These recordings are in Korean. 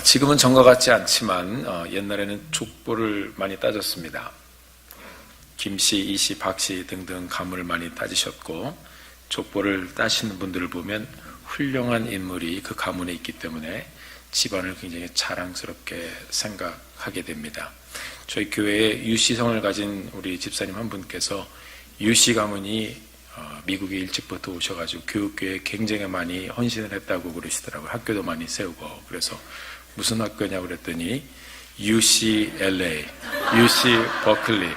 지금은 전과 같지 않지만 옛날에는 족보를 많이 따졌습니다. 김씨, 이씨, 박씨 등등 가문을 많이 따지셨고 족보를 따시는 분들을 보면 훌륭한 인물이 그 가문에 있기 때문에 집안을 굉장히 자랑스럽게 생각하게 됩니다. 저희 교회에 유씨성을 가진 우리 집사님 한 분께서 유씨 가문이 미국에 일찍부터 오셔가지고 교육계에 굉장히 많이 헌신을 했다고 그러시더라고요. 학교도 많이 세우고. 그래서 무슨 학교냐고 그랬더니 UCLA, UC 버클리,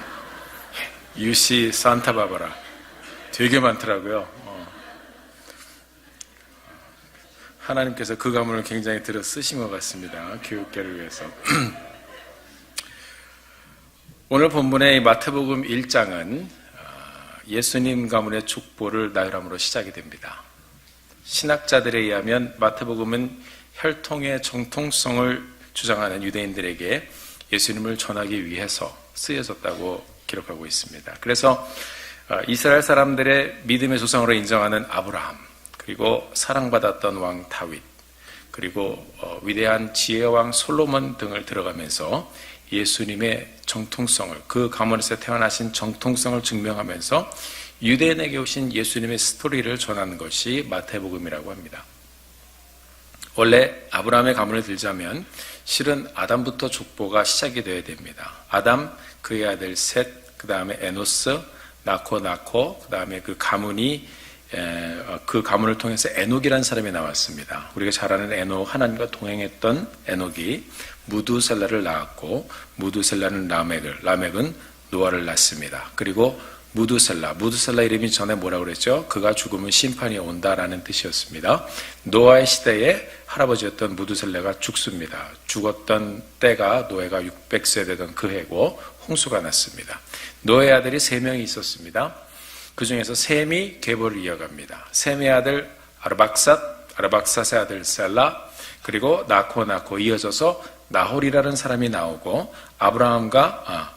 UC 산타바바라 되게 많더라고요. 하나님께서 그 가문을 굉장히 들어 쓰신 것 같습니다. 교육계를 위해서. 오늘 본문의 마태복음 1장은 예수님 가문의 족보를 나열함으로 시작이 됩니다. 신학자들에 의하면 마태복음은 혈통의 정통성을 주장하는 유대인들에게 예수님을 전하기 위해서 쓰여졌다고 기록하고 있습니다. 그래서 이스라엘 사람들의 믿음의 조상으로 인정하는 아브라함, 그리고 사랑받았던 왕 다윗, 그리고 위대한 지혜의 왕 솔로몬 등을 들어가면서 예수님의 정통성을, 그 가문에서 태어나신 정통성을 증명하면서 유대인에게 오신 예수님의 스토리를 전하는 것이 마태복음이라고 합니다. 원래 아브라함의 가문을 들자면 실은 아담부터 족보가 시작이 되어야 됩니다. 아담, 그의 아들 셋, 그 다음에 에노스, 나코, 그 다음에 그 가문을 통해서 에녹이라는 사람이 나왔습니다. 우리가 잘 아는 에녹, 하나님과 동행했던 에녹이 무두셀라를 낳았고, 무두셀라는 라멕은 노아를 낳습니다. 그리고 무두셀라 이름이 전에 뭐라고 그랬죠? 그가 죽으면 심판이 온다라는 뜻이었습니다. 노아의 시대에 할아버지였던 무두셀라가 죽습니다. 죽었던 때가 노아가 600세 되던 그 해고 홍수가 났습니다. 노아의 아들이 3명이 있었습니다. 그 중에서 셈이 계보를 이어갑니다. 셈의 아들 아르박삿의 아들 셀라, 그리고 나코 이어져서 나홀이라는 사람이 나오고, 아브라함과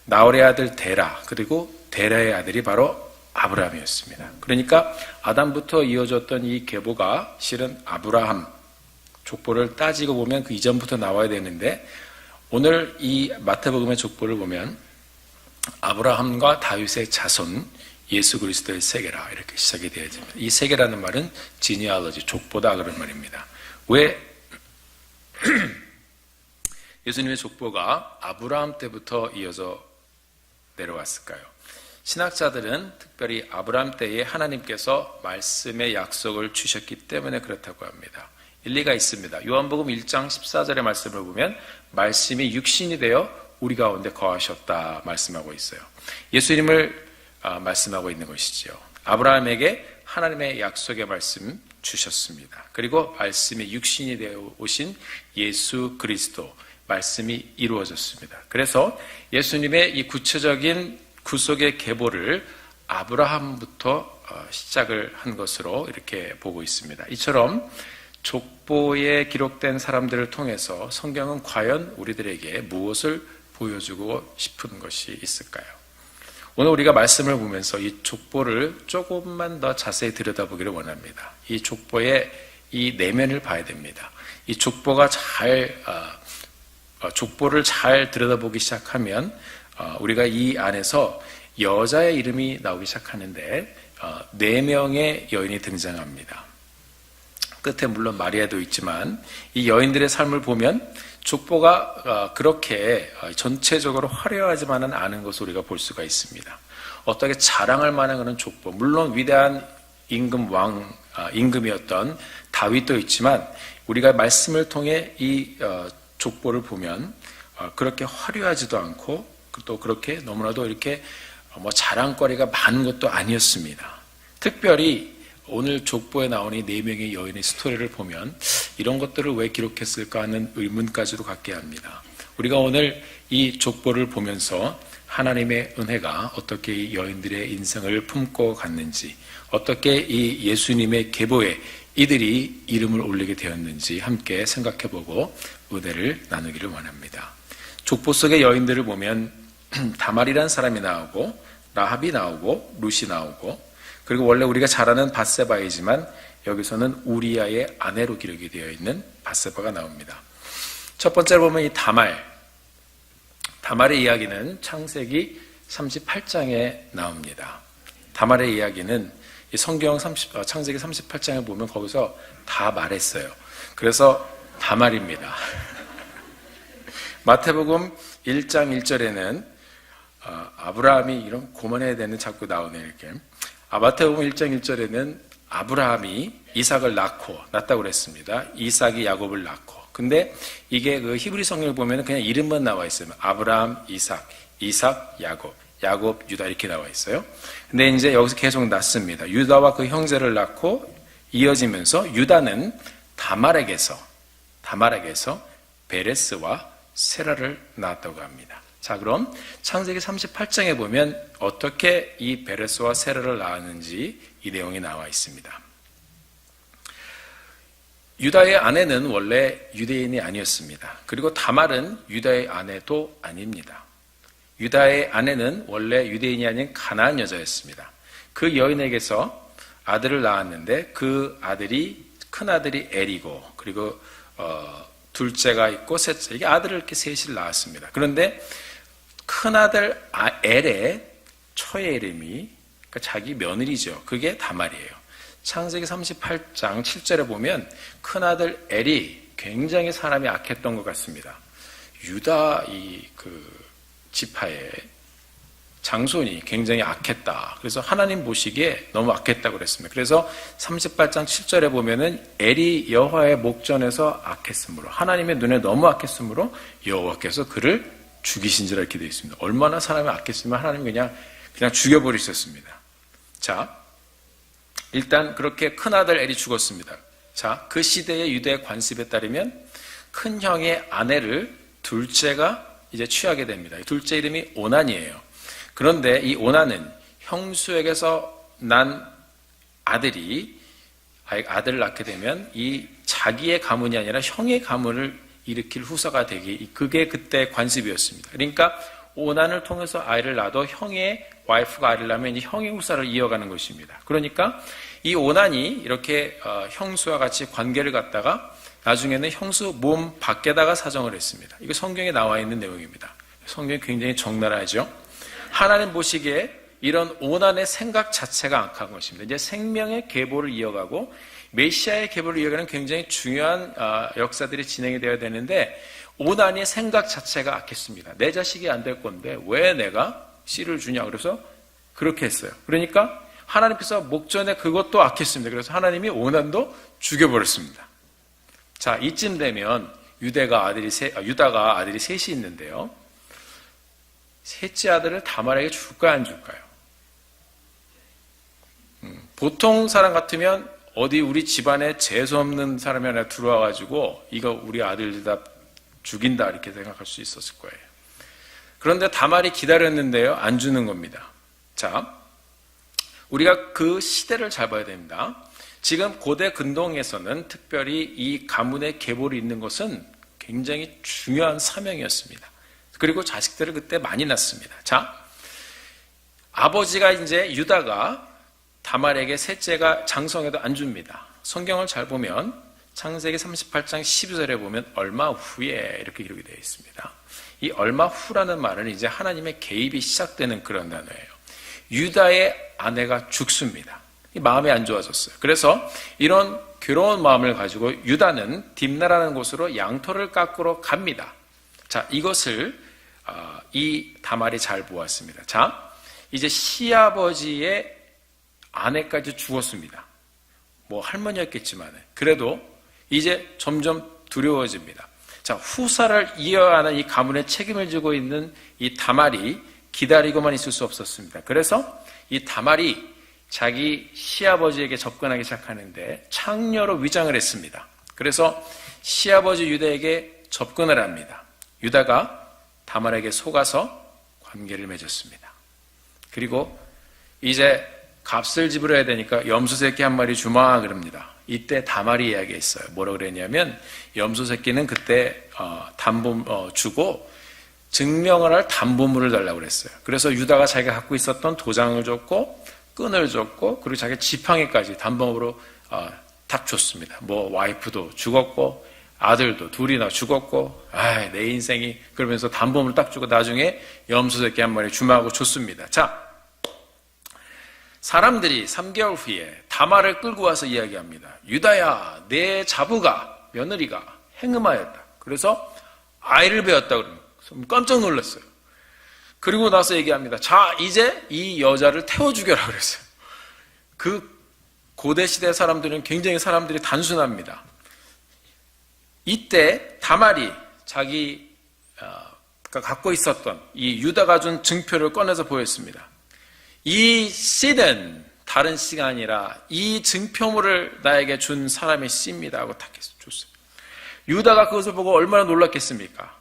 나홀의 아들 데라, 그리고 데라의 아들이 바로 아브라함이었습니다. 그러니까 아담부터 이어졌던 이 계보가 실은 아브라함 족보를 따지고 보면 그 이전부터 나와야 되는데, 오늘 이 마태복음의 족보를 보면 아브라함과 다윗의 자손 예수 그리스도의 세계라 이렇게 시작이 되어야 됩니다. 이 세계라는 말은 지니알러지, 족보다 그런 말입니다. 왜 예수님의 족보가 아브라함 때부터 이어져 내려왔을까요? 신학자들은 특별히 아브라함 때에 하나님께서 말씀의 약속을 주셨기 때문에 그렇다고 합니다. 일리가 있습니다. 요한복음 1장 14절의 말씀을 보면 말씀이 육신이 되어 우리 가운데 거하셨다 말씀하고 있어요. 예수님을 말씀하고 있는 것이지요. 아브라함에게 하나님의 약속의 말씀 주셨습니다. 그리고 말씀이 육신이 되어 오신 예수 그리스도, 말씀이 이루어졌습니다. 그래서 예수님의 이 구체적인 구속의 계보를 아브라함부터 시작을 한 것으로 이렇게 보고 있습니다. 이처럼 족보에 기록된 사람들을 통해서 성경은 과연 우리들에게 무엇을 보여주고 싶은 것이 있을까요? 오늘 우리가 말씀을 보면서 이 족보를 조금만 더 자세히 들여다보기를 원합니다. 이 족보의 이 내면을 봐야 됩니다. 이 족보를 잘 들여다보기 시작하면 우리가 이 안에서 여자의 이름이 나오기 시작하는데 4명의 여인이 등장합니다. 끝에 물론 마리아도 있지만 이 여인들의 삶을 보면 족보가 그렇게 전체적으로 화려하지만은 않은 것을 우리가 볼 수가 있습니다. 어떻게 자랑할 만한 그런 족보, 물론 위대한 임금이었던 다윗도 있지만 우리가 말씀을 통해 이 족보를 보면 그렇게 화려하지도 않고 또 그렇게 너무나도 이렇게 자랑거리가 많은 것도 아니었습니다. 특별히 오늘 족보에 나오는 이 4명의 여인의 스토리를 보면 이런 것들을 왜 기록했을까 하는 의문까지도 갖게 합니다. 우리가 오늘 이 족보를 보면서 하나님의 은혜가 어떻게 이 여인들의 인생을 품고 갔는지, 어떻게 이 예수님의 계보에 이들이 이름을 올리게 되었는지 함께 생각해보고 은혜를 나누기를 원합니다. 족보 속의 여인들을 보면 다말이라는 사람이 나오고, 라합이 나오고, 룻이 나오고, 그리고 원래 우리가 잘 아는 밧세바이지만 여기서는 우리아의 아내로 기록이 되어 있는 밧세바가 나옵니다. 첫 번째로 보면 이 다말의 이야기는 창세기 38장에 나옵니다. 다말의 이야기는 이 성경 창세기 38장에 보면 거기서 다 말했어요. 그래서 다말입니다. 마태복음 1장 1절에는 아브라함이 이런 고만해야 되는 자꾸 나오네 이렇게. 마태복음 1장 1절에는 아브라함이 이삭을 낳았다고 그랬습니다. 이삭이 야곱을 낳고. 근데 이게 그 히브리 성경을 보면 그냥 이름만 나와 있어요. 아브라함, 이삭, 야곱, 유다 이렇게 나와 있어요. 근데 이제 여기서 계속 낳습니다. 유다와 그 형제를 낳고 이어지면서 유다는 다말에게서 베레스와 세라를 낳았다고 합니다. 자, 그럼 창세기 38장에 보면 어떻게 이 베레스와 세라를 낳았는지 이 내용이 나와 있습니다. 유다의 아내는 원래 유대인이 아니었습니다. 그리고 다말은 유다의 아내도 아닙니다. 유다의 아내는 원래 유대인이 아닌 가나안 여자였습니다. 그 여인에게서 아들을 낳았는데 그 아들이 큰아들이 엘이고 그리고 둘째가 있고 셋째, 이게 아들을 이렇게 셋을 낳았습니다. 그런데 큰아들 엘의 처의 이름이 그러니까 자기 며느리죠. 그게 다말이에요. 창세기 38장 7절에 보면 큰아들 엘이 굉장히 사람이 악했던 것 같습니다. 유다 지파의 장손이 굉장히 악했다. 그래서 하나님 보시기에 너무 악했다고 그랬습니다. 그래서 38장 7절에 보면은 엘이 여호와의 목전에서 악했으므로 하나님의 눈에 너무 악했으므로 여호와께서 그를 죽이신지라 이렇게 되어 있습니다. 얼마나 사람이 악했으면 하나님이 그냥 죽여버리셨습니다. 자, 일단 그렇게 큰아들 엘이 죽었습니다. 자, 그 시대의 유대 관습에 따르면 큰 형의 아내를 둘째가 이제 취하게 됩니다. 둘째 이름이 오난이에요. 그런데 이 오난은 형수에게서 난 아들을 낳게 되면 이 자기의 가문이 아니라 형의 가문을 일으킬 후사가 되기, 그게 그때 관습이었습니다. 그러니까 오난을 통해서 아이를 낳아도 형의 와이프가 아이를 낳으면 이제 형의 후사를 이어가는 것입니다. 그러니까 이 오난이 이렇게 형수와 같이 관계를 갖다가 나중에는 형수 몸 밖에다가 사정을 했습니다. 이거 성경에 나와 있는 내용입니다. 성경이 굉장히 적나라하죠. 하나님 보시기에 이런 오난의 생각 자체가 악한 것입니다. 이제 생명의 계보를 이어가고 메시아의 계보를 이어가는 굉장히 중요한 역사들이 진행이 되어야 되는데 오난의 생각 자체가 악했습니다. 내 자식이 안 될 건데 왜 내가 씨를 주냐. 그래서 그렇게 했어요. 그러니까 하나님께서 목전에 그것도 악했습니다. 그래서 하나님이 오난도 죽여버렸습니다. 자, 이쯤 되면 유다가 아들이 셋이 있는데요. 셋째 아들을 다말에게 줄까요, 안 줄까요? 보통 사람 같으면 어디 우리 집안에 재수 없는 사람이 하나 들어와가지고 이거 우리 아들들 다 죽인다 이렇게 생각할 수 있었을 거예요. 그런데 다말이 기다렸는데요, 안 주는 겁니다. 자, 우리가 그 시대를 잘 봐야 됩니다. 지금 고대 근동에서는 특별히 이 가문의 계보를 잇는 것은 굉장히 중요한 사명이었습니다. 그리고 자식들을 그때 많이 낳습니다. 자, 아버지가 이제 유다가 다말에게 셋째가 장성해도 안 줍니다. 성경을 잘 보면 창세기 38장 12절에 보면 얼마 후에 이렇게 기록이 되어 있습니다. 이 얼마 후라는 말은 이제 하나님의 개입이 시작되는 그런 단어예요. 유다의 아내가 죽습니다. 마음이 안 좋아졌어요. 그래서 이런 괴로운 마음을 가지고 유다는 딥나라는 곳으로 양털을 깎으러 갑니다. 자, 이것을 이 다말이 잘 보았습니다. 자, 이제 시아버지의 아내까지 죽었습니다. 뭐 할머니였겠지만 그래도 이제 점점 두려워집니다. 자, 후사를 이어야 하는 이 가문의 책임을 지고 있는 이 다말이 기다리고만 있을 수 없었습니다. 그래서 이 다말이 자기 시아버지에게 접근하기 시작하는데 창녀로 위장을 했습니다. 그래서 시아버지 유다에게 접근을 합니다. 유다가 다말에게 속아서 관계를 맺었습니다. 그리고 이제 값을 지불해야 되니까 염소 새끼 한 마리 주마 그럽니다. 이때 다말이 이야기했어요. 뭐라 그랬냐면 염소 새끼는 그때 주고 증명을 할 담보물을 달라고 그랬어요. 그래서 유다가 자기가 갖고 있었던 도장을 줬고 끈을 줬고 그리고 자기 지팡이까지 담보물로 딱 줬습니다. 뭐 와이프도 죽었고 아들도 둘이나 죽었고, 내 인생이, 그러면서 단범을 딱 주고 나중에 염소 새끼 한 마리 주마하고 줬습니다. 자, 사람들이 3개월 후에 다말을 끌고 와서 이야기합니다. 유다야, 내 자부가, 며느리가 행음하였다. 그래서 아이를 배웠다. 그러면 깜짝 놀랐어요. 그리고 나서 얘기합니다. 자, 이제 이 여자를 태워 죽여라 그랬어요. 그 고대 시대 사람들은 굉장히 사람들이 단순합니다. 이때 다말이 자기가 갖고 있었던 이 유다가 준 증표를 꺼내서 보였습니다. 이 씨는 다른 씨가 아니라 이 증표물을 나에게 준 사람의 씨입니다 하고 딱 줬어요. 유다가 그것을 보고 얼마나 놀랐겠습니까?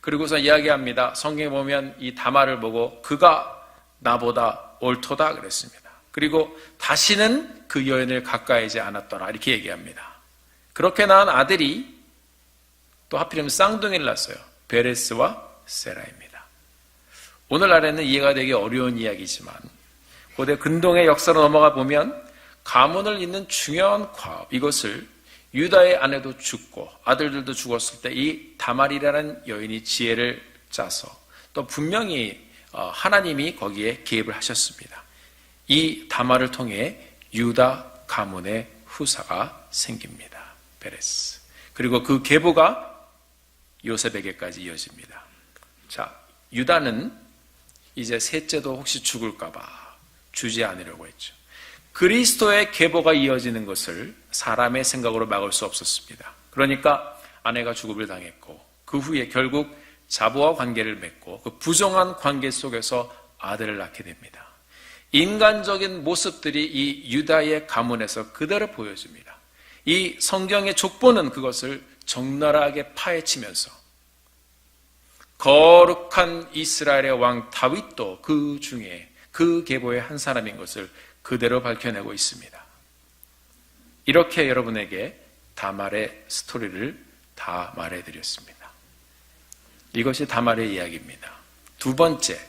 그리고서 이야기합니다. 성경에 보면 이 다말을 보고 그가 나보다 옳도다 그랬습니다. 그리고 다시는 그 여인을 가까이지 않았더라 이렇게 얘기합니다. 그렇게 낳은 아들이 또 하필이면 쌍둥이를 낳았어요. 베레스와 세라입니다. 오늘날에는 이해가 되기 어려운 이야기지만 고대 근동의 역사로 넘어가 보면 가문을 잇는 중요한 과업, 이것을 유다의 아내도 죽고 아들들도 죽었을 때 이 다말이라는 여인이 지혜를 짜서 또 분명히 하나님이 거기에 개입을 하셨습니다. 이 다말을 통해 유다 가문의 후사가 생깁니다. 베레스. 그리고 그 계보가 요셉에게까지 이어집니다. 자, 유다는 이제 셋째도 혹시 죽을까봐 주지 않으려고 했죠. 그리스도의 계보가 이어지는 것을 사람의 생각으로 막을 수 없었습니다. 그러니까 아내가 죽음을 당했고 그 후에 결국 자부와 관계를 맺고 그 부정한 관계 속에서 아들을 낳게 됩니다. 인간적인 모습들이 이 유다의 가문에서 그대로 보여집니다. 이 성경의 족보는 그것을 적나라하게 파헤치면서 거룩한 이스라엘의 왕 다윗도 그 중에 그 계보의 한 사람인 것을 그대로 밝혀내고 있습니다. 이렇게 여러분에게 다말의 스토리를 다 말해드렸습니다. 이것이 다말의 이야기입니다. 두 번째,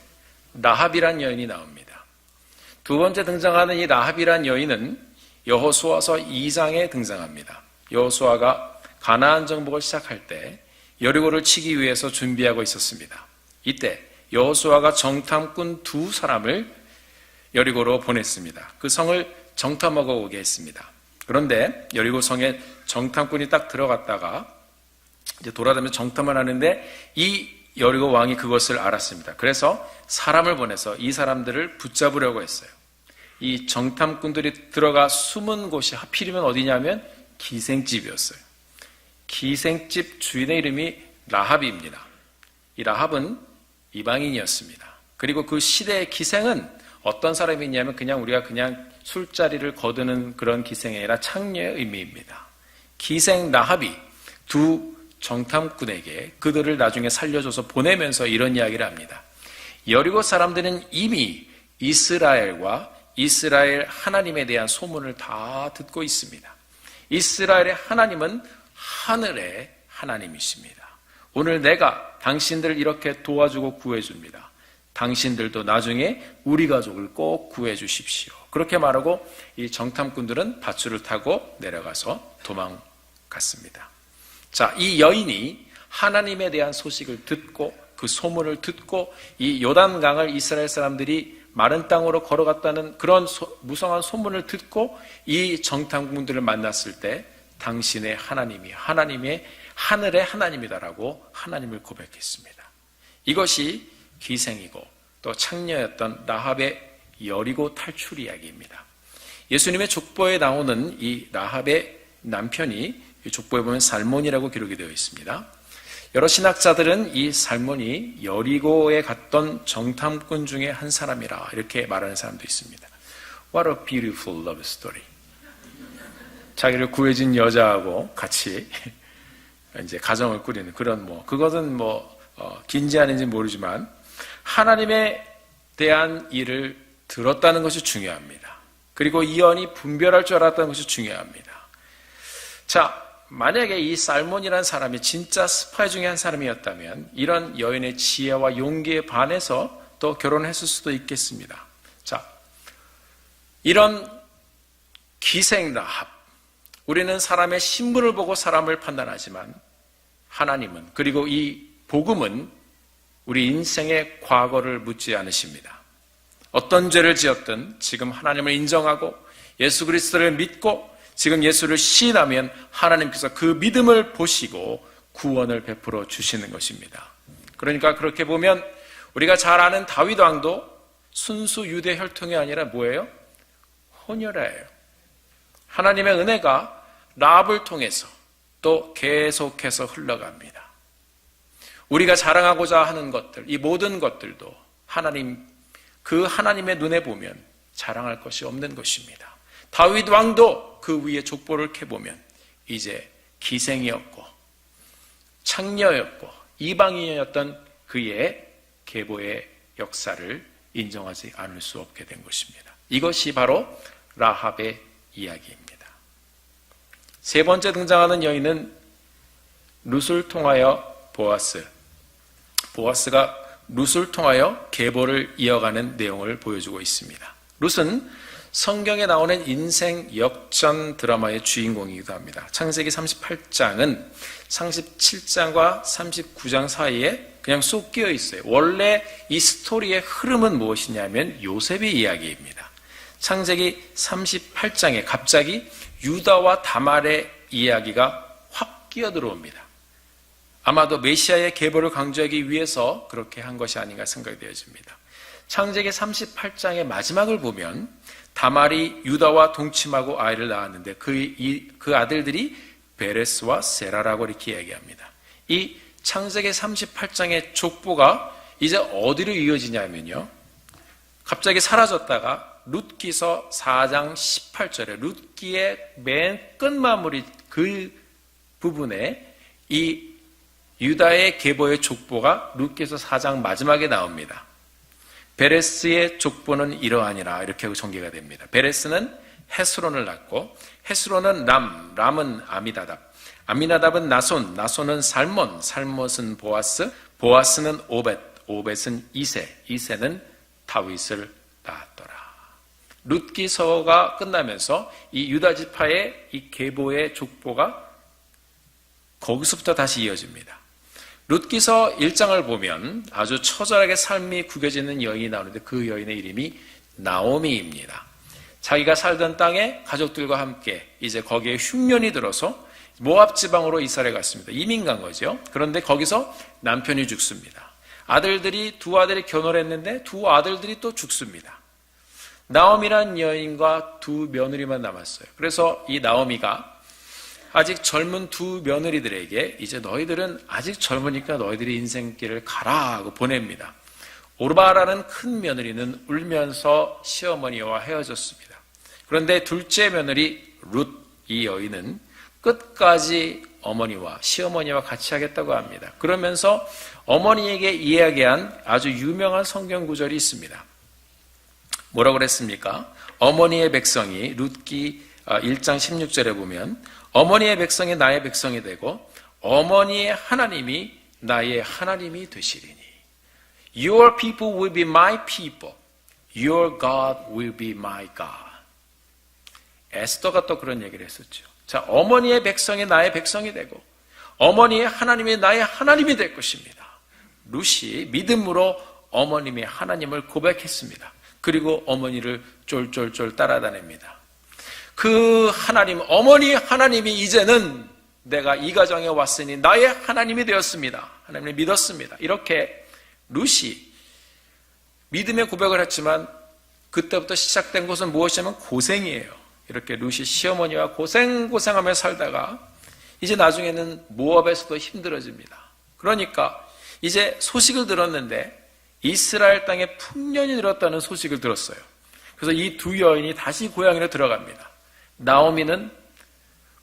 라합이란 여인이 나옵니다. 두 번째 등장하는 이 라합이란 여인은 여호수아서 2장에 등장합니다. 여호수아가 가나안 정복을 시작할 때 여리고를 치기 위해서 준비하고 있었습니다. 이때 여호수아가 정탐꾼 두 사람을 여리고로 보냈습니다. 그 성을 정탐하고 오게 했습니다. 그런데 여리고 성에 정탐꾼이 딱 들어갔다가 이제 돌아다니면서 정탐을 하는데 이 여리고 왕이 그것을 알았습니다. 그래서 사람을 보내서 이 사람들을 붙잡으려고 했어요. 이 정탐꾼들이 들어가 숨은 곳이 하필이면 어디냐면 기생집이었어요. 기생집 주인의 이름이 라합입니다. 이 라합은 이방인이었습니다. 그리고 그 시대의 기생은 어떤 사람이 있냐면 우리가 그냥 술자리를 거두는 그런 기생이 아니라 창녀의 의미입니다. 기생 라합이 두 정탐꾼에게 그들을 나중에 살려줘서 보내면서 이런 이야기를 합니다. 여리고 사람들은 이미 이스라엘과 이스라엘 하나님에 대한 소문을 다 듣고 있습니다. 이스라엘의 하나님은 하늘의 하나님이십니다. 오늘 내가 당신들을 이렇게 도와주고 구해줍니다. 당신들도 나중에 우리 가족을 꼭 구해주십시오. 그렇게 말하고 이 정탐꾼들은 밧줄을 타고 내려가서 도망갔습니다. 자, 이 여인이 하나님에 대한 소식을 듣고 그 소문을 듣고 이 요단강을 이스라엘 사람들이 마른 땅으로 걸어갔다는 그런 무성한 소문을 듣고 이 정탐꾼들을 만났을 때 당신의 하나님이 하나님의 하늘의 하나님이다라고 하나님을 고백했습니다. 이것이 기생이고 또 창녀였던 라합의 여리고 탈출 이야기입니다. 예수님의 족보에 나오는 이 라합의 남편이 이 족보에 보면 살몬이라고 기록이 되어 있습니다. 여러 신학자들은 이 살몬이 여리고에 갔던 정탐꾼 중에 한 사람이라 이렇게 말하는 사람도 있습니다. What a beautiful love story. 자기를 구해준 여자하고 같이 이제 가정을 꾸리는 그런 그것은 긴지 아닌지 모르지만 하나님에 대한 일을 들었다는 것이 중요합니다. 그리고 이 연이 분별할 줄 알았다는 것이 중요합니다. 자, 만약에 이 살몬이라는 사람이 진짜 스파이 중에 한 사람이었다면 이런 여인의 지혜와 용기에 반해서 또 결혼했을 수도 있겠습니다. 자, 이런 기생 라합, 우리는 사람의 신분을 보고 사람을 판단하지만 하나님은, 그리고 이 복음은 우리 인생의 과거를 묻지 않으십니다. 어떤 죄를 지었든 지금 하나님을 인정하고 예수 그리스도를 믿고 지금 예수를 시인하면 하나님께서 그 믿음을 보시고 구원을 베풀어 주시는 것입니다. 그러니까 그렇게 보면 우리가 잘 아는 다윗 왕도 순수 유대 혈통이 아니라 뭐예요? 혼혈아예요. 하나님의 은혜가 라합을 통해서 또 계속해서 흘러갑니다. 우리가 자랑하고자 하는 것들, 이 모든 것들도 그 하나님의 눈에 보면 자랑할 것이 없는 것입니다. 다윗 왕도 그 위에 족보를 캐보면 이제 기생이었고 창녀였고 이방인이었던 그의 계보의 역사를 인정하지 않을 수 없게 된 것입니다. 이것이 바로 라합의 이야기입니다. 세 번째 등장하는 여인은 룻을 통하여 보아스가 룻을 통하여 계보를 이어가는 내용을 보여주고 있습니다. 룻은 성경에 나오는 인생 역전 드라마의 주인공이기도 합니다. 창세기 38장은 37장과 39장 사이에 그냥 쏙 끼어 있어요. 원래 이 스토리의 흐름은 무엇이냐면 요셉의 이야기입니다. 창세기 38장에 갑자기 유다와 다말의 이야기가 확 끼어 들어옵니다. 아마도 메시아의 계보를 강조하기 위해서 그렇게 한 것이 아닌가 생각되어집니다. 창세기 38장의 마지막을 보면 다말이 유다와 동침하고 아이를 낳았는데 그 아들들이 베레스와 세라라고 이렇게 얘기합니다. 이 창세기 38장의 족보가 이제 어디로 이어지냐면요, 갑자기 사라졌다가 룻기서 4장 18절에 룻기의 맨 끝마무리 그 부분에 이 유다의 계보의 족보가 룻기서 4장 마지막에 나옵니다. 베레스의 족보는 이러하니라 이렇게 전개가 됩니다. 베레스는 헤스론을 낳고 헤스론은 람은 아미나답은 나손은 살몬은 보아스는 오벳은 이세는 다윗을 낳았더라. 룻기서가 끝나면서 이 유다 지파의 이 계보의 족보가 거기서부터 다시 이어집니다. 룻기서 1장을 보면 아주 처절하게 삶이 구겨지는 여인이 나오는데 그 여인의 이름이 나오미입니다. 자기가 살던 땅에 가족들과 함께 이제 거기에 흉년이 들어서 모압 지방으로 이사를 갔습니다. 이민 간 거죠. 그런데 거기서 남편이 죽습니다. 두 아들이 결혼을 했는데 두 아들들이 또 죽습니다. 나오미란 여인과 두 며느리만 남았어요. 그래서 이 나오미가 아직 젊은 두 며느리들에게 이제 너희들은 아직 젊으니까 너희들이 인생길을 가라 하고 보냅니다. 오르바라는 큰 며느리는 울면서 시어머니와 헤어졌습니다. 그런데 둘째 며느리 룻, 이 여인은 끝까지 어머니와 시어머니와 같이 하겠다고 합니다. 그러면서 어머니에게 이야기한 아주 유명한 성경 구절이 있습니다. 뭐라고 그랬습니까? 어머니의 백성이 룻기 1장 16절에 보면 어머니의 백성이 나의 백성이 되고 어머니의 하나님이 나의 하나님이 되시리니 Your people will be my people. Your God will be my God. 에스더가 또 그런 얘기를 했었죠. 자, 어머니의 백성이 나의 백성이 되고 어머니의 하나님이 나의 하나님이 될 것입니다. 룻이 믿음으로 어머님의 하나님을 고백했습니다. 그리고 어머니를 쫄쫄쫄 따라다닙니다. 그 하나님, 어머니 하나님이 이제는 내가 이 가정에 왔으니 나의 하나님이 되었습니다. 하나님을 믿었습니다. 이렇게 룻이 믿음의 고백을 했지만 그때부터 시작된 것은 무엇이냐면 고생이에요. 이렇게 룻이 시어머니와 고생하며 살다가 이제 나중에는 모압에서도 힘들어집니다. 그러니까 이제 소식을 들었는데 이스라엘 땅에 풍년이 들었다는 소식을 들었어요. 그래서 이 두 여인이 다시 고향으로 들어갑니다. 나오미는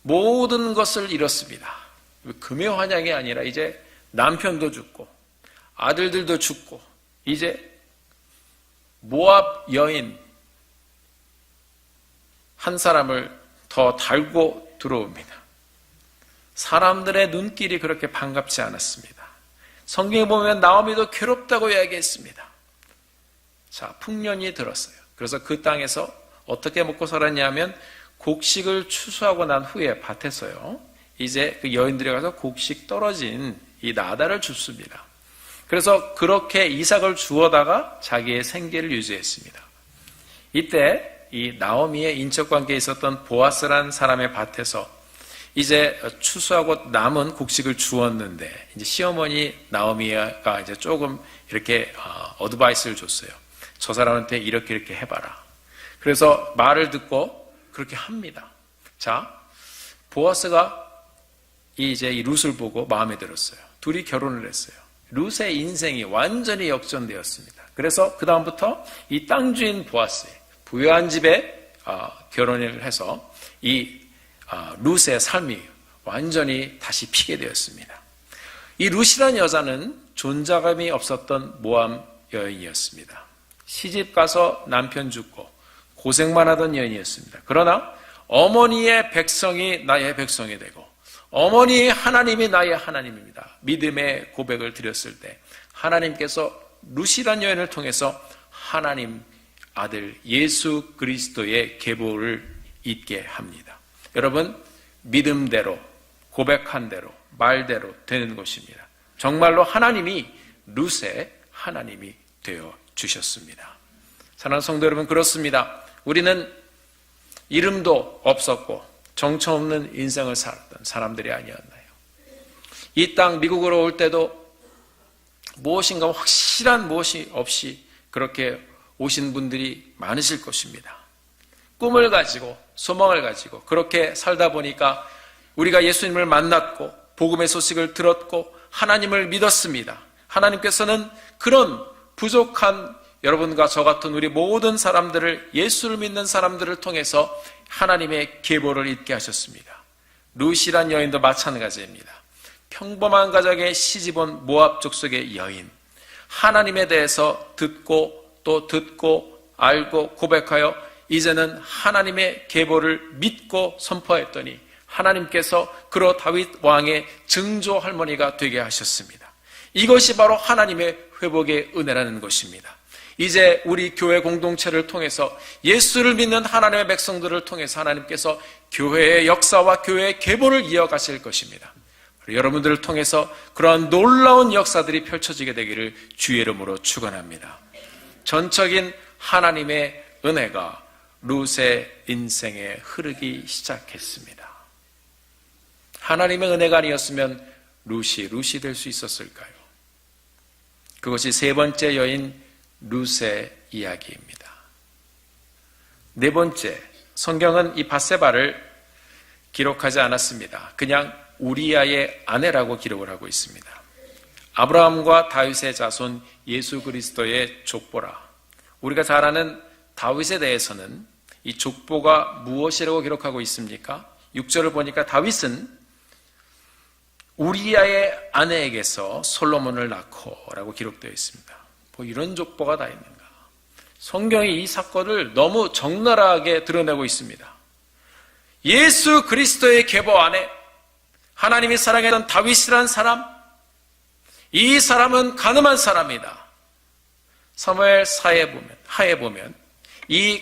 모든 것을 잃었습니다. 금의 환양이 아니라 이제 남편도 죽고 아들들도 죽고 이제 모압 여인 한 사람을 더 달고 들어옵니다. 사람들의 눈길이 그렇게 반갑지 않았습니다. 성경에 보면 나오미도 괴롭다고 이야기했습니다. 자, 풍년이 들었어요. 그래서 그 땅에서 어떻게 먹고 살았냐면 곡식을 추수하고 난 후에 밭에서요, 이제 그 여인들이 가서 곡식 떨어진 이 나달을 줍습니다. 그래서 그렇게 이삭을 주워다가 자기의 생계를 유지했습니다. 이때 이 나오미의 인척관계에 있었던 보아스라는 사람의 밭에서 이제 추수하고 남은 곡식을 주었는데, 이제 시어머니 나오미가 이제 조금 이렇게 어드바이스를 줬어요. 저 사람한테 이렇게 해봐라. 그래서 말을 듣고 그렇게 합니다. 자, 보아스가 이제 이 룻을 보고 마음에 들었어요. 둘이 결혼을 했어요. 룻의 인생이 완전히 역전되었습니다. 그래서 그 다음부터 이 땅 주인 보아스의 부유한 집에 결혼을 해서 이 룻의 삶이 완전히 다시 피게 되었습니다. 이 룻이라는 여자는 존재감이 없었던 모함 여인이었습니다. 시집 가서 남편 죽고 고생만 하던 여인이었습니다. 그러나 어머니의 백성이 나의 백성이 되고 어머니의 하나님이 나의 하나님입니다. 믿음의 고백을 드렸을 때 하나님께서 룻이라는 여인을 통해서 하나님 아들 예수 그리스도의 계보를 잇게 합니다. 여러분, 믿음대로 고백한 대로 말대로 되는 것입니다. 정말로 하나님이 룻의 하나님이 되어 주셨습니다. 사랑하는 성도 여러분, 그렇습니다. 우리는 이름도 없었고 정처 없는 인생을 살았던 사람들이 아니었나요? 이 땅 미국으로 올 때도 무엇인가 확실한 무엇이 없이 그렇게 오신 분들이 많으실 것입니다. 꿈을 가지고 소망을 가지고 그렇게 살다 보니까 우리가 예수님을 만났고 복음의 소식을 들었고 하나님을 믿었습니다. 하나님께서는 그런 부족한 여러분과 저 같은 우리 모든 사람들을, 예수를 믿는 사람들을 통해서 하나님의 계보를 잇게 하셨습니다. 룻이란 여인도 마찬가지입니다. 평범한 가정에 시집온 모압 족속의 여인, 하나님에 대해서 듣고 또 듣고 알고 고백하여 이제는 하나님의 계보를 믿고 선포했더니 하나님께서 그로 다윗 왕의 증조 할머니가 되게 하셨습니다. 이것이 바로 하나님의 회복의 은혜라는 것입니다. 이제 우리 교회 공동체를 통해서 예수를 믿는 하나님의 백성들을 통해서 하나님께서 교회의 역사와 교회의 계보를 이어가실 것입니다. 여러분들을 통해서 그러한 놀라운 역사들이 펼쳐지게 되기를 주의 이름으로 축원합니다. 전적인 하나님의 은혜가 룻의 인생에 흐르기 시작했습니다. 하나님의 은혜가 아니었으면 룻이 될 수 있었을까요? 그것이 세 번째 여인 룻의 이야기입니다. 네 번째, 성경은 이 밧세바를 기록하지 않았습니다. 그냥 우리아의 아내라고 기록을 하고 있습니다. 아브라함과 다윗의 자손 예수 그리스도의 족보라. 우리가 잘 아는 다윗에 대해서는 이 족보가 무엇이라고 기록하고 있습니까? 6절을 보니까 다윗은 우리아의 아내에게서 솔로몬을 낳고 라고 기록되어 있습니다. 뭐 이런 족보가 다 있는가? 성경이 이 사건을 너무 적나라하게 드러내고 있습니다. 예수 그리스도의 계보 안에 하나님이 사랑했던 다윗이라는 사람, 이 사람은 가늠한 사람이다. 사무엘 하에 보면 이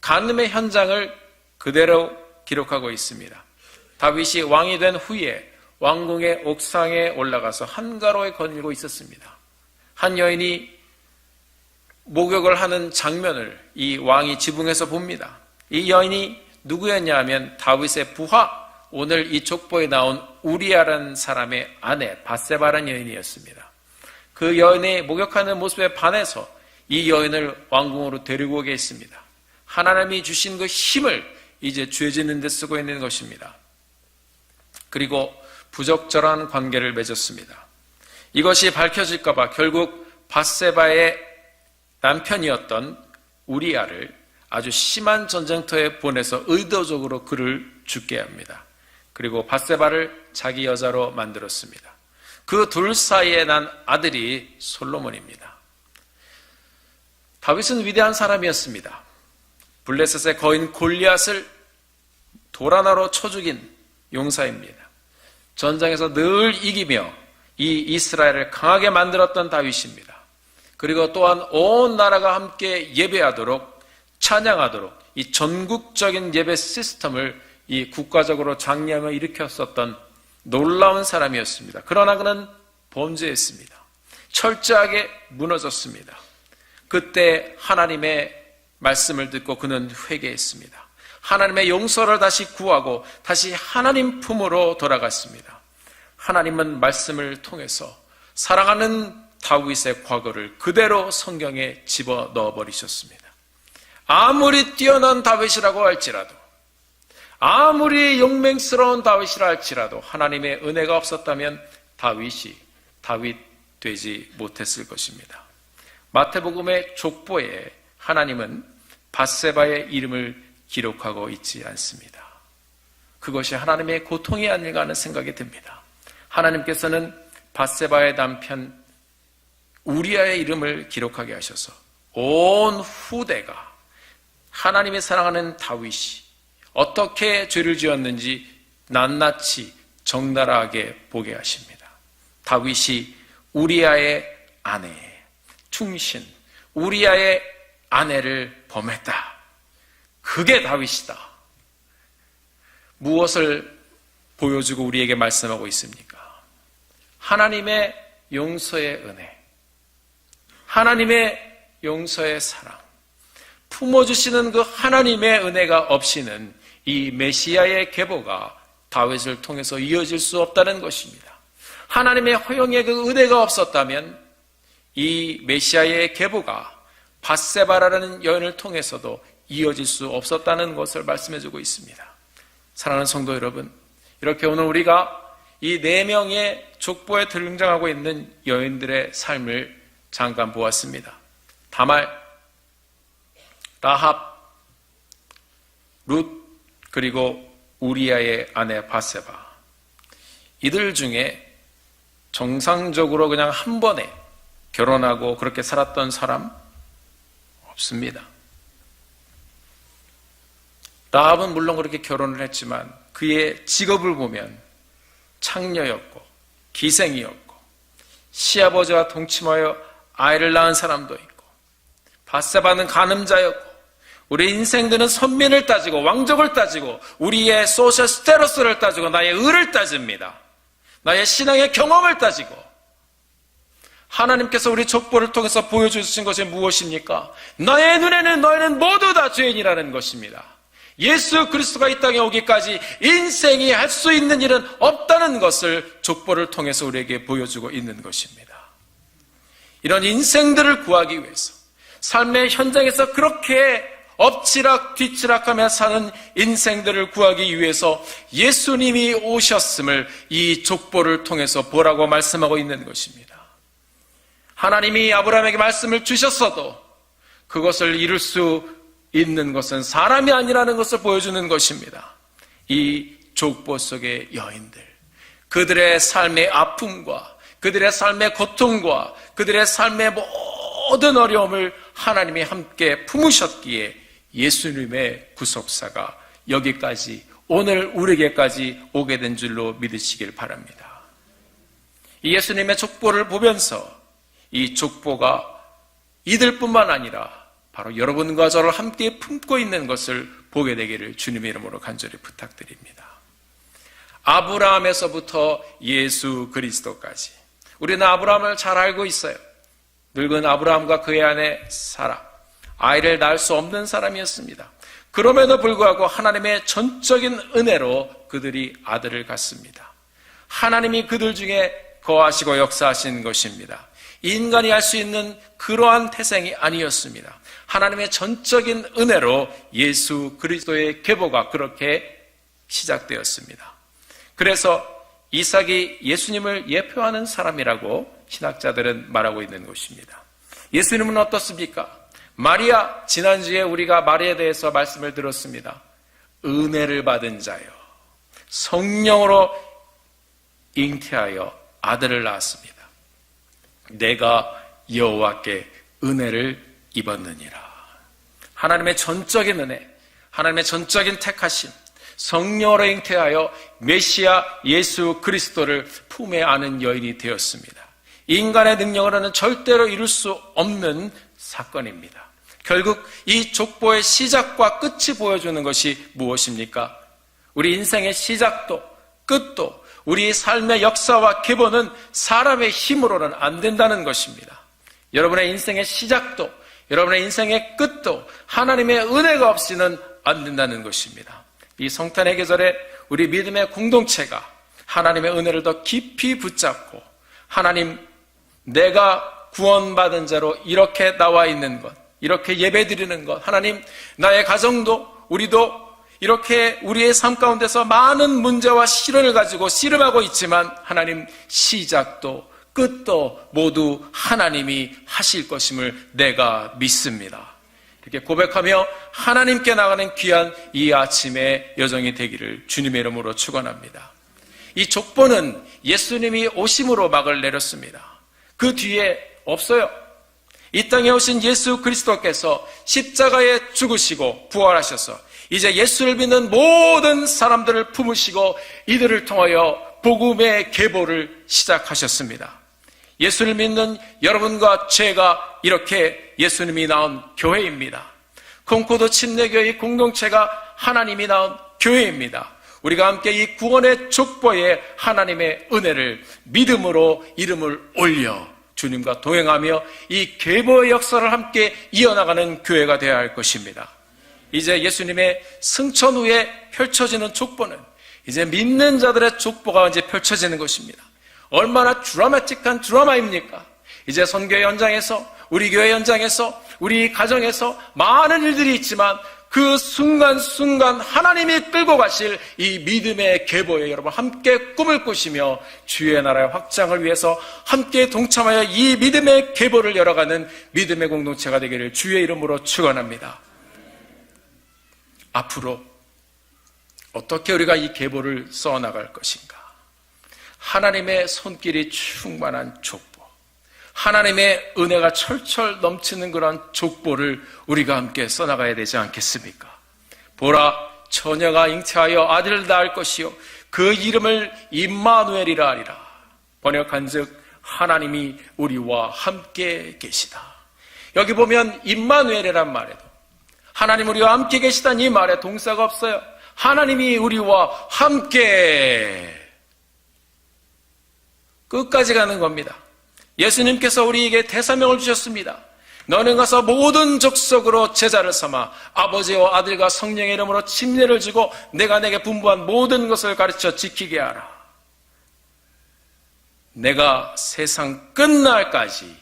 간음의 현장을 그대로 기록하고 있습니다. 다윗이 왕이 된 후에 왕궁의 옥상에 올라가서 한가로에 거닐고 있었습니다. 한 여인이 목욕을 하는 장면을 이 왕이 지붕에서 봅니다. 이 여인이 누구였냐 하면 다윗의 부하, 오늘 이 족보에 나온 우리아라는 사람의 아내 밧세바라는 여인이었습니다. 그 여인의 목욕하는 모습에 반해서 이 여인을 왕궁으로 데리고 오게 했습니다. 하나님이 주신 그 힘을 이제 죄짓는 데 쓰고 있는 것입니다. 그리고 부적절한 관계를 맺었습니다. 이것이 밝혀질까 봐 결국 밧세바의 남편이었던 우리아를 아주 심한 전쟁터에 보내서 의도적으로 그를 죽게 합니다. 그리고 밧세바를 자기 여자로 만들었습니다. 그 둘 사이에 난 아들이 솔로몬입니다. 다윗은 위대한 사람이었습니다. 블레셋의 거인 골리앗을 돌 하나로 쳐 죽인 용사입니다. 전장에서 늘 이기며 이 이스라엘을 강하게 만들었던 다윗입니다. 그리고 또한 온 나라가 함께 예배하도록, 찬양하도록 이 전국적인 예배 시스템을 이 국가적으로 장려하며 일으켰었던 놀라운 사람이었습니다. 그러나 그는 범죄했습니다. 철저하게 무너졌습니다. 그때 하나님의 말씀을 듣고 그는 회개했습니다. 하나님의 용서를 다시 구하고 다시 하나님 품으로 돌아갔습니다. 하나님은 말씀을 통해서 사랑하는 다윗의 과거를 그대로 성경에 집어넣어 버리셨습니다. 아무리 뛰어난 다윗이라고 할지라도, 아무리 용맹스러운 다윗이라 할지라도 하나님의 은혜가 없었다면 다윗 되지 못했을 것입니다. 마태복음의 족보에 하나님은 밧세바의 이름을 기록하고 있지 않습니다. 그것이 하나님의 고통이 아닐까 하는 생각이 듭니다. 하나님께서는 밧세바의 남편 우리아의 이름을 기록하게 하셔서 온 후대가 하나님이 사랑하는 다윗이 어떻게 죄를 지었는지 낱낱이 적나라하게 보게 하십니다. 다윗이 우리아의 아내, 충신, 우리아의 아내를 범했다. 그게 다윗이다. 무엇을 보여주고 우리에게 말씀하고 있습니까? 하나님의 용서의 은혜, 하나님의 용서의 사랑, 품어주시는 그 하나님의 은혜가 없이는 이 메시아의 계보가 다윗을 통해서 이어질 수 없다는 것입니다. 하나님의 허용의 그 은혜가 없었다면 이 메시아의 계보가 밧세바라는 여인을 통해서도 이어질 수 없었다는 것을 말씀해주고 있습니다. 사랑하는 성도 여러분, 이렇게 오늘 우리가 이 4명의 족보에 등장하고 있는 여인들의 삶을 잠깐 보았습니다. 다말, 라합, 룻, 그리고 우리아의 아내 밧세바. 이들 중에 정상적으로 그냥 한 번에 결혼하고 그렇게 살았던 사람 없습니다. 라합은 물론 그렇게 결혼을 했지만 그의 직업을 보면 창녀였고 기생이었고 시아버지와 동침하여 아이를 낳은 사람도 있고, 밧세바는 간음자였고, 우리 인생들은 선민을 따지고 왕족을 따지고 우리의 소셜 스테러스를 따지고 나의 의를 따집니다. 나의 신앙의 경험을 따지고. 하나님께서 우리 족보를 통해서 보여주신 것이 무엇입니까? 너의 눈에는 너희는 모두 다 죄인이라는 것입니다. 예수 그리스도가 이 땅에 오기까지 인생이 할 수 있는 일은 없다는 것을 족보를 통해서 우리에게 보여주고 있는 것입니다. 이런 인생들을 구하기 위해서 삶의 현장에서 그렇게 엎치락 뒤치락하며 사는 인생들을 구하기 위해서 예수님이 오셨음을 이 족보를 통해서 보라고 말씀하고 있는 것입니다. 하나님이 아브라함에게 말씀을 주셨어도 그것을 이룰 수 있는 것은 사람이 아니라는 것을 보여주는 것입니다. 이 족보 속의 여인들, 그들의 삶의 아픔과 그들의 삶의 고통과 그들의 삶의 모든 어려움을 하나님이 함께 품으셨기에 예수님의 구속사가 여기까지, 오늘 우리에게까지 오게 된 줄로 믿으시길 바랍니다. 이 예수님의 족보를 보면서 이 족보가 이들뿐만 아니라 바로 여러분과 저를 함께 품고 있는 것을 보게 되기를 주님의 이름으로 간절히 부탁드립니다. 아브라함에서부터 예수 그리스도까지 우리는 아브라함을 잘 알고 있어요. 늙은 아브라함과 그의 아내 사라, 아이를 낳을 수 없는 사람이었습니다. 그럼에도 불구하고 하나님의 전적인 은혜로 그들이 아들을 갖습니다. 하나님이 그들 중에 거하시고 역사하신 것입니다. 인간이 할 수 있는 그러한 태생이 아니었습니다. 하나님의 전적인 은혜로 예수 그리스도의 계보가 그렇게 시작되었습니다. 그래서 이삭이 예수님을 예표하는 사람이라고 신학자들은 말하고 있는 것입니다. 예수님은 어떻습니까? 마리아, 지난주에 우리가 마리아에 대해서 말씀을 들었습니다. 은혜를 받은 자요, 성령으로 잉태하여 아들을 낳았습니다. 내가 여호와께 은혜를 입었느니라. 하나님의 전적인 은혜, 하나님의 전적인 택하심, 성령으로 잉태하여 메시아 예수 그리스도를 품에 안은 여인이 되었습니다. 인간의 능력으로는 절대로 이룰 수 없는 사건입니다. 결국 이 족보의 시작과 끝이 보여주는 것이 무엇입니까? 우리 인생의 시작도 끝도 우리 삶의 역사와 기본은 사람의 힘으로는 안 된다는 것입니다. 여러분의 인생의 시작도 여러분의 인생의 끝도 하나님의 은혜가 없이는 안 된다는 것입니다. 이 성탄의 계절에 우리 믿음의 공동체가 하나님의 은혜를 더 깊이 붙잡고 하나님, 내가 구원받은 자로 이렇게 나와 있는 것, 이렇게 예배드리는 것, 하나님, 나의 가정도 우리도 이렇게 우리의 삶 가운데서 많은 문제와 시련을 가지고 씨름하고 있지만 하나님, 시작도 끝도 모두 하나님이 하실 것임을 내가 믿습니다. 이렇게 고백하며 하나님께 나가는 귀한 이 아침의 여정이 되기를 주님의 이름으로 축원합니다. 이 족보는 예수님이 오심으로 막을 내렸습니다. 그 뒤에 없어요. 이 땅에 오신 예수 그리스도께서 십자가에 죽으시고 부활하셔서 이제 예수를 믿는 모든 사람들을 품으시고 이들을 통하여 복음의 계보를 시작하셨습니다. 예수를 믿는 여러분과 제가 이렇게 예수님이 낳은 교회입니다. 콩코드 침례교회 공동체가 하나님이 낳은 교회입니다. 우리가 함께 이 구원의 족보에 하나님의 은혜를 믿음으로 이름을 올려 주님과 동행하며 이 계보의 역사를 함께 이어나가는 교회가 되어야 할 것입니다. 이제 예수님의 승천 후에 펼쳐지는 족보는 이제 믿는 자들의 족보가 이제 펼쳐지는 것입니다. 얼마나 드라마틱한 드라마입니까? 이제 선교회 현장에서, 우리 교회 현장에서, 우리 가정에서 많은 일들이 있지만 그 순간순간 하나님이 끌고 가실 이 믿음의 계보에 여러분 함께 꿈을 꾸시며 주의 나라의 확장을 위해서 함께 동참하여 이 믿음의 계보를 열어가는 믿음의 공동체가 되기를 주의 이름으로 축원합니다. 앞으로 어떻게 우리가 이 계보를 써나갈 것인가? 하나님의 손길이 충만한 족보, 하나님의 은혜가 철철 넘치는 그런 족보를 우리가 함께 써나가야 되지 않겠습니까? 보라, 처녀가 잉태하여 아들을 낳을 것이요 그 이름을 임마누엘이라 하리라. 번역한즉 하나님이 우리와 함께 계시다. 여기 보면 임마누엘이란 말에도 하나님 우리와 함께 계시다는 이 말에 동사가 없어요. 하나님이 우리와 함께 끝까지 가는 겁니다. 예수님께서 우리에게 대사명을 주셨습니다. 너는 가서 모든 족속으로 제자를 삼아 아버지와 아들과 성령의 이름으로 침례를 주고 내가 내게 분부한 모든 것을 가르쳐 지키게 하라. 내가 세상 끝날까지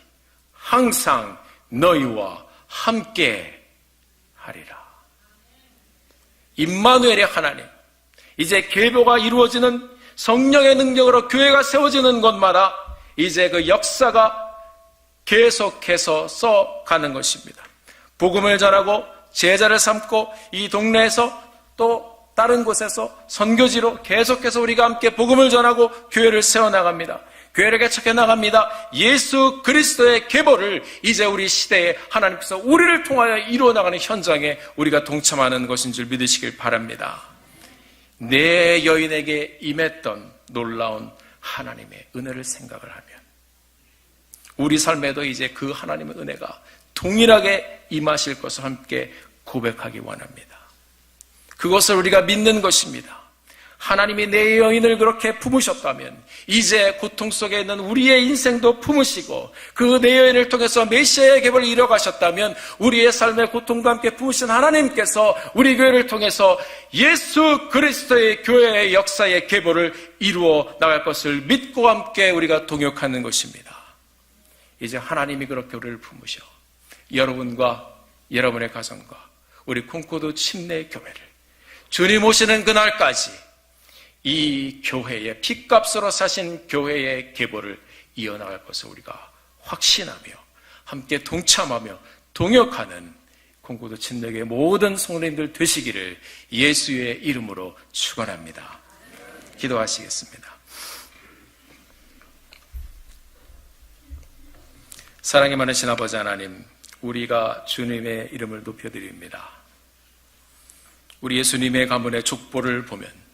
항상 너희와 함께 하리라. 임마누엘의 하나님, 이제 계보가 이루어지는 성령의 능력으로 교회가 세워지는 곳마다 이제 그 역사가 계속해서 써가는 것입니다. 복음을 전하고 제자를 삼고 이 동네에서 또 다른 곳에서 선교지로 계속해서 우리가 함께 복음을 전하고 교회를 세워나갑니다. 교회를 개척해 나갑니다. 예수 그리스도의 계보를 이제 우리 시대에 하나님께서 우리를 통하여 이루어나가는 현장에 우리가 동참하는 것인 줄 믿으시길 바랍니다. 내 여인에게 임했던 놀라운 하나님의 은혜를 생각을 하면 우리 삶에도 이제 그 하나님의 은혜가 동일하게 임하실 것을 함께 고백하기 원합니다. 그것을 우리가 믿는 것입니다. 하나님이 내 여인을 그렇게 품으셨다면 이제 고통 속에 있는 우리의 인생도 품으시고 그 내 여인을 통해서 메시아의 계보를 이뤄가셨다면 우리의 삶의 고통도 함께 품으신 하나님께서 우리 교회를 통해서 예수 그리스도의 교회의 역사의 계보를 이루어 나갈 것을 믿고 함께 우리가 동역하는 것입니다. 이제 하나님이 그렇게 우리를 품으셔 여러분과 여러분의 가정과 우리 콩코드 침례 교회를 주님 오시는 그날까지 이 교회의 핏값으로 사신 교회의 계보를 이어나갈 것을 우리가 확신하며 함께 동참하며 동역하는 콩코드 침례교회 모든 성도님들 되시기를 예수의 이름으로 축원합니다. 기도하시겠습니다. 사랑이 많으신 아버지 하나님, 우리가 주님의 이름을 높여드립니다. 우리 예수님의 가문의 족보를 보면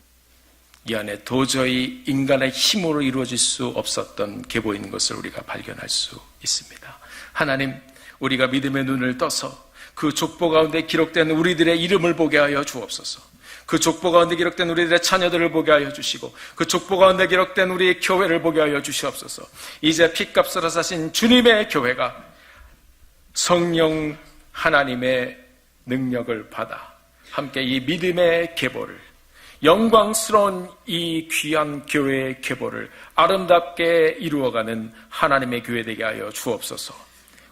이 안에 도저히 인간의 힘으로 이루어질 수 없었던 계보인 것을 우리가 발견할 수 있습니다. 하나님, 우리가 믿음의 눈을 떠서 그 족보 가운데 기록된 우리들의 이름을 보게 하여 주옵소서. 그 족보 가운데 기록된 우리들의 자녀들을 보게 하여 주시고 그 족보 가운데 기록된 우리의 교회를 보게 하여 주시옵소서. 이제 핏값으로 사신 주님의 교회가 성령 하나님의 능력을 받아 함께 이 믿음의 계보를, 영광스러운 이 귀한 교회의 계보를 아름답게 이루어가는 하나님의 교회 되게 하여 주옵소서.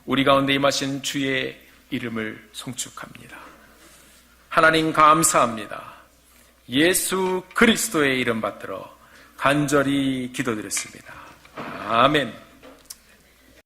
우리 가운데 임하신 주의 이름을 송축합니다. 하나님 감사합니다. 예수 그리스도의 이름 받들어 간절히 기도드렸습니다. 아멘.